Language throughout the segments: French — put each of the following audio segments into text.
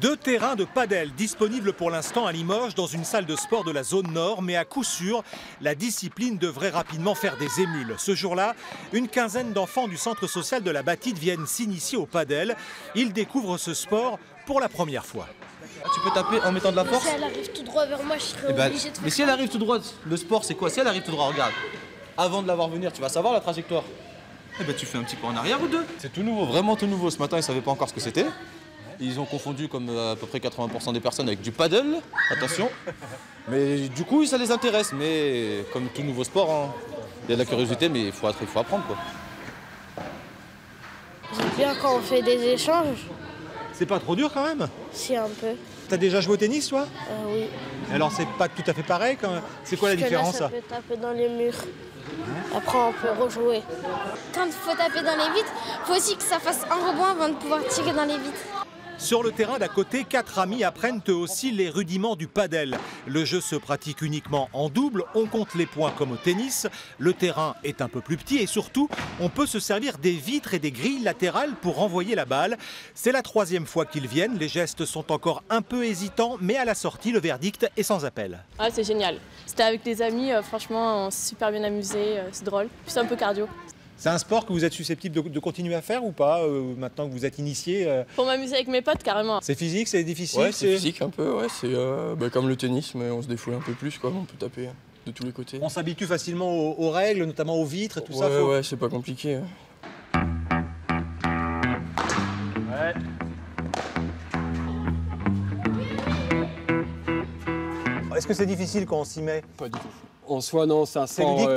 2 terrains de padel disponibles pour l'instant à Limoges dans une salle de sport de la zone nord, mais à coup sûr, la discipline devrait rapidement faire des émules. Ce jour-là, une quinzaine d'enfants du centre social de la Batide viennent s'initier au padel. Ils découvrent ce sport pour la première fois. Ah, tu peux taper en mettant de la force? Si elle arrive tout droit vers moi, je serais obligée de faire. Mais si elle arrive tout droit, le sport c'est quoi? Si elle arrive tout droit, regarde. Avant de la voir venir, tu vas savoir la trajectoire. Eh ben tu fais un petit peu en arrière ou deux. C'est tout nouveau, vraiment tout nouveau. Ce matin, ils ne savaient pas encore ce que c'était. Ils ont confondu, comme à peu près 80% des personnes, avec du paddle. Attention. Mais du coup, ça les intéresse. Mais comme tout nouveau sport, hein, il y a de la curiosité, mais il faut apprendre, quoi. J'aime bien quand on fait des échanges. C'est pas trop dur quand même? Si, un peu. T'as déjà joué au tennis, toi? Oui. Alors c'est pas tout à fait pareil quand même. C'est quoi la différence? Là, ça peut taper dans les murs. Après, on peut rejouer. Quand il faut taper dans les vitres, il faut aussi que ça fasse un rebond avant de pouvoir tirer dans les vitres. Sur le terrain d'à côté, 4 amis apprennent eux aussi les rudiments du padel. Le jeu se pratique uniquement en double, on compte les points comme au tennis. Le terrain est un peu plus petit et surtout, on peut se servir des vitres et des grilles latérales pour renvoyer la balle. C'est la 3e fois qu'ils viennent, les gestes sont encore un peu hésitants, mais à la sortie, le verdict est sans appel. Ah, c'est génial. C'était avec des amis, franchement, on s'est super bien amusé, c'est drôle. Puis c'est un peu cardio. C'est un sport que vous êtes susceptible de continuer à faire ou pas, maintenant que vous êtes initié? Pour m'amuser avec mes potes, carrément. C'est physique, c'est difficile? Ouais, c'est physique un peu, ouais. C'est comme le tennis, mais on se défoule un peu plus, quoi. On peut taper de tous les côtés. On s'habitue facilement aux règles, notamment aux vitres et tout ça? Ouais, c'est pas compliqué. Ouais. Est-ce que c'est difficile quand on s'y met? Pas du tout. En soi, non, c'est un sport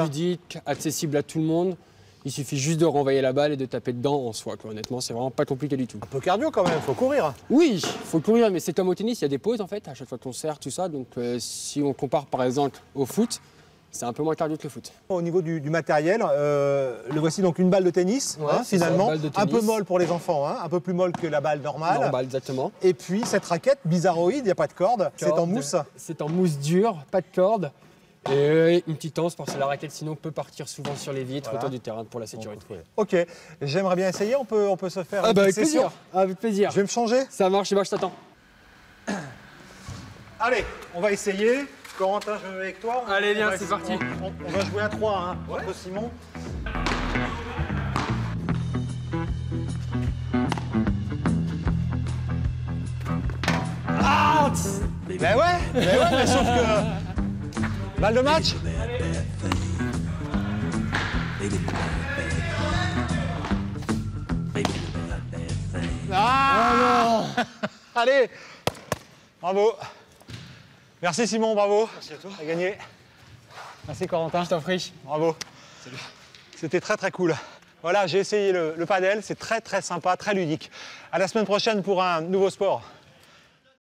ludique, accessible à tout le monde. Il suffit juste de renvoyer la balle et de taper dedans en soi, quoi. Honnêtement, c'est vraiment pas compliqué du tout. Un peu cardio quand même, faut courir. Oui, faut courir, mais c'est comme au tennis, il y a des pauses en fait, à chaque fois qu'on sert, tout ça. Donc si on compare par exemple au foot, c'est un peu moins cardio que le foot. Au niveau du matériel, le voici donc une balle de tennis, Ouais, finalement. balle de tennis. Un peu molle pour les enfants, un peu plus molle que la balle normale. Normal, exactement. Et puis cette raquette bizarroïde, il n'y a pas de corde, c'est en mousse. C'est en mousse dure, pas de corde. Et une petite anse parce que la raquette sinon peut partir souvent sur les vitres autour du terrain pour la sécurité. Ok, j'aimerais bien essayer, on peut se faire une avec petite session. plaisir, avec plaisir. Je vais me changer. Ça marche, et moi je t'attends. Allez, on va essayer. Corentin, je me mets avec toi. Allez, viens, c'est parti. On va jouer à 3, entre Simon. Ah, mais sauf que... Balle de match? Ah non. Allez. Bravo. Merci Simon, bravo. Merci à toi. T'as gagné. Merci Corentin. Je t'en prie. Bravo. Salut. C'était très cool. Voilà, j'ai essayé le padel, c'est très sympa, très ludique. À la semaine prochaine pour un nouveau sport.